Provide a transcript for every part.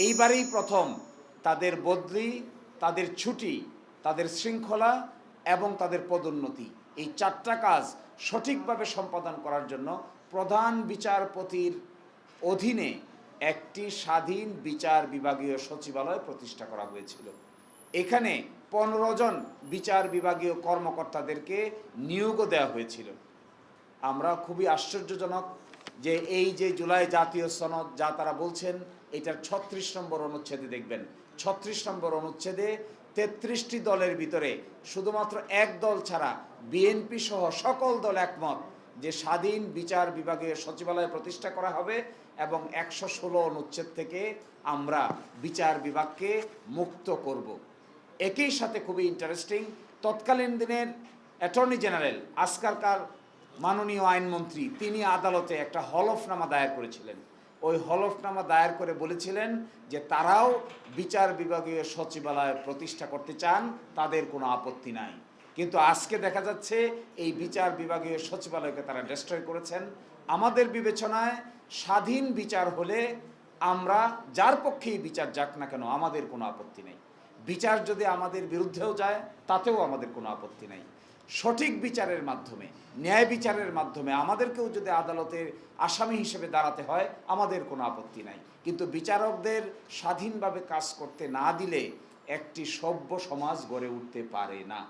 এইবারেই প্রথম তাদের বদলি, তাদের ছুটি, তাদের শৃঙ্খলা এবং তাদের পদোন্নতি, এই চারটা কাজ সঠিকভাবে সম্পাদন করার জন্য প্রধান বিচারপতির অধীনে একটি স্বাধীন বিচার বিভাগীয় সচিবালয় প্রতিষ্ঠা করা হয়েছিল। এখানে 15 জন বিচার বিভাগীয় কর্মকর্তাদেরকে নিয়োগও দেওয়া হয়েছিল। আমরা খুবই আশ্চর্যজনক যে এই যে জুলাই জাতীয় সনদ যা তারা বলছেন, এটার 36 নম্বর অনুচ্ছেদে দেখবেন, 36 নম্বর অনুচ্ছেদে 33টি দলের ভিতরে শুধুমাত্র এক দল ছাড়া বিএনপি সহ সকল দল একমত যে স্বাধীন বিচার বিভাগীয় সচিবালয় প্রতিষ্ঠা করা হবে এবং 116 অনুচ্ছেদ থেকে আমরা বিচার বিভাগকে মুক্ত করব। একই সাথে খুবই ইন্টারেস্টিং, তৎকালীন দিনের অ্যাটর্নি জেনারেল আজকালকার মাননীয় আইনমন্ত্রী তিনি আদালতে একটা হলফনামা দায়ের করেছিলেন। ওই হলফনামা দায়ের করে বলেছিলেন যে তারাও বিচার বিভাগীয় সচিবালয় প্রতিষ্ঠা করতে চান, তাদের কোনো আপত্তি নাই। কিন্তু আজকে দেখা যাচ্ছে এই বিচার বিভাগীয় সচিবালয়কে তারা ডিস্ট্রয় করেছেন। আমাদের বিবেচনায় স্বাধীন বিচার হলে আমরা যার পক্ষেই বিচার যাক না কেন আমাদের কোনো আপত্তি নেই। বিচার যদি আমাদের বিরুদ্ধেও যায় তাতেও আমাদের কোনো আপত্তি নেই। সঠিক বিচারের মাধ্যমে, ন্যায় বিচারের মাধ্যমে আমাদেরকেও যদি আদালতের আসামি হিসেবে দাঁড়াতে হয় আমাদের কোনো আপত্তি নাই। কিন্তু বিচারকদের স্বাধীনভাবে কাজ করতে না দিলে একটি সভ্য সমাজ গড়ে উঠতে পারে না।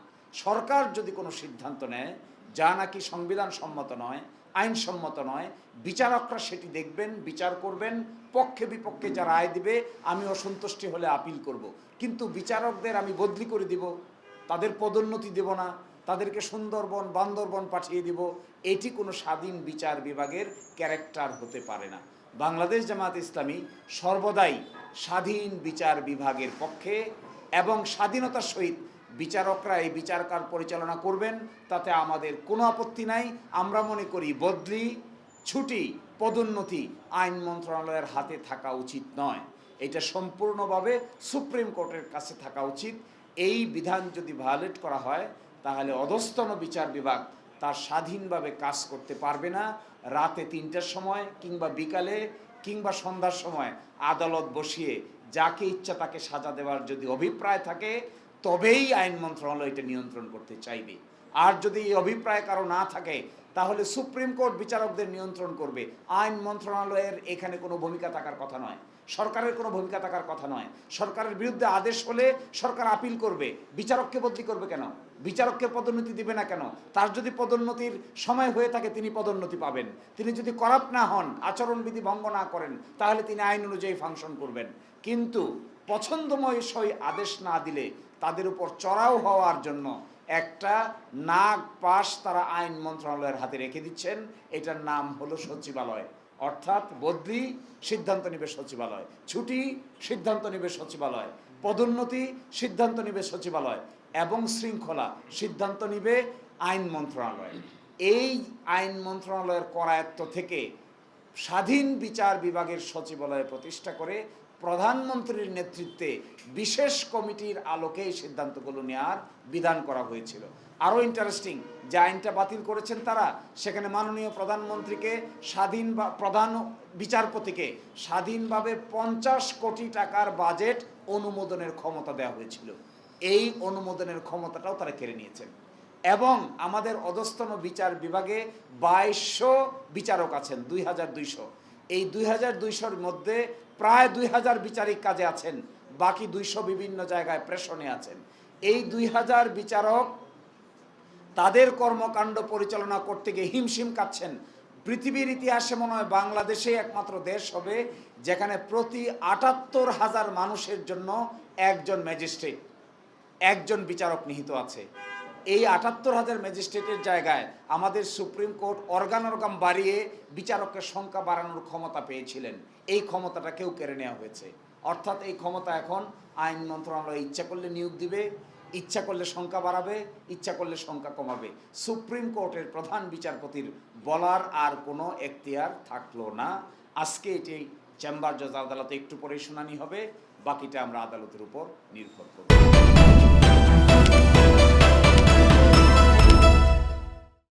সরকার যদি কোনো সিদ্ধান্ত নেয় যা নাকি সংবিধান সম্মত নয়, আইনসম্মত নয়, বিচারকরা সেটি দেখবেন, বিচার করবেন, পক্ষে বিপক্ষে যা রায় দিবে আমি অসন্তুষ্টি হলে আপিল করব। কিন্তু বিচারকদের আমি বদলি করে দিব, তাদের পদোন্নতি দেব না, তাদেরকে সুন্দরবন বান্দরবন পাঠিয়ে দিব, এটি কোনো স্বাধীন বিচার বিভাগের ক্যারেক্টার হতে পারে না। বাংলাদেশ জামায়াত ইসলামী সর্বদাই স্বাধীন বিচার বিভাগের পক্ষে এবং স্বাধীনতার সহিত বিচারকরা এই বিচারকার পরিচালনা করবেন, তাতে আমাদের কোনো আপত্তি নাই। আমরা মনে করি বদলি, ছুটি, পদোন্নতি আইন মন্ত্রণালয়ের হাতে থাকা উচিত নয়, এটা সম্পূর্ণভাবে সুপ্রিম কোর্টের কাছে থাকা উচিত। এই বিধান যদি ভায়োলেট করা হয় তাহলে অধস্তন বিচার বিভাগ তার স্বাধীনভাবে কাজ করতে পারবে না। রাতে 3টার সময় কিংবা বিকালে কিংবা সন্ধ্যার সময় আদালত বসিয়ে যাকে ইচ্ছা তাকে সাজা দেওয়ার যদি অভিপ্রায় থাকে তবেই আইন মন্ত্রণালয় এটা নিয়ন্ত্রণ করতে চাইবে। আর যদি এই অভিপ্রায় কারো না থাকে তাহলে সুপ্রিম কোর্ট বিচারকদের নিয়ন্ত্রণ করবে। আইন মন্ত্রণালয়ের এখানে কোনো ভূমিকা থাকার কথা নয়, সরকারের কোনো ভূমিকা থাকার কথা নয়। সরকারের বিরুদ্ধে আদেশ হলে সরকার আপিল করবে, বিচারককে বদলি করবে কেন? বিচারককে পদোন্নতি দিবে না কেন? তার যদি পদোন্নতির সময় হয়ে থাকে তিনি পদোন্নতি পাবেন। তিনি যদি করাপ্ট না হন, আচরণবিধি ভঙ্গ না করেন, তাহলে তিনি আইন অনুযায়ী ফাংশন করবেন। কিন্তু পছন্দময় সই আদেশ না দিলে তাদের উপর চড়াও হওয়ার জন্য একটা নাগ পাশ তারা আইন মন্ত্রণালয়ের হাতে রেখে দিচ্ছেন। এটার নাম হলো সচিবালয়। অর্থাৎ বদলি সিদ্ধান্ত নেবে সচিবালয়, ছুটি সিদ্ধান্ত নেবে সচিবালয়, পদোন্নতি সিদ্ধান্ত নেবে সচিবালয় এবং শৃঙ্খলা সিদ্ধান্ত নেবে আইন মন্ত্রণালয়। এই আইন মন্ত্রণালয়ের করায়ত্ত থেকে স্বাধীন বিচার বিভাগের সচিবালয় প্রতিষ্ঠা করে প্রধানমন্ত্রীর নেতৃত্বে বিশেষ কমিটির আলোকে এই সিদ্ধান্তগুলো নেওয়ার বিধান করা হয়েছিল। আরও ইন্টারেস্টিং, যে আইনটা বাতিল করেছেন তারা, সেখানে মাননীয় প্রধানমন্ত্রীকে প্রধান বিচারপতিকে স্বাধীনভাবে 50 কোটি টাকার বাজেট অনুমোদনের ক্ষমতা দেওয়া হয়েছিল। এই অনুমোদনের ক্ষমতাটাও তারা কেড়ে নিয়েছেন। এবং আমাদের অধস্তন বিচার বিভাগে 2200 বিচারক আছেন, 2200। এই 2200-র মধ্যে প্রায় 2000 বিচারিক কাজে আছেন, বাকি 200 বিভিন্ন জায়গায় প্রেষণে আছেন। এই 2000 বিচারক তাদের কর্মকাণ্ড পরিচালনা করতে গিয়ে হিমশিম কাটছেন। পৃথিবীর ইতিহাসে মনে হয় বাংলাদেশে একমাত্র দেশ হবে যেখানে প্রতি 78,000 মানুষের জন্য একজন ম্যাজিস্ট্রেট, একজন বিচারক নিহিত আছে। এই 78,000 ম্যাজিস্ট্রেটের জায়গায় আমাদের সুপ্রিম কোর্ট অর্গান বাড়িয়ে বিচারকের সংখ্যা বাড়ানোর ক্ষমতা পেয়েছিলেন। এই ক্ষমতাটা কেউ কেড়ে নেওয়া হয়েছে। অর্থাৎ এই ক্ষমতা এখন আইন মন্ত্রণালয় ইচ্ছা করলে নিয়োগ দিবে, ইচ্ছা করলে সংখ্যা বাড়াবে, ইচ্ছা করলে সংখ্যা কমাবে। সুপ্রিম কোর্টের প্রধান বিচারপতির বলার আর কোনো এখতিয়ার থাকলো না। আজকে এটি চেম্বার জজ আদালতে একটু পরে শুনানি হবে, বাকিটা আমরা আদালতের উপর নির্ভর করব।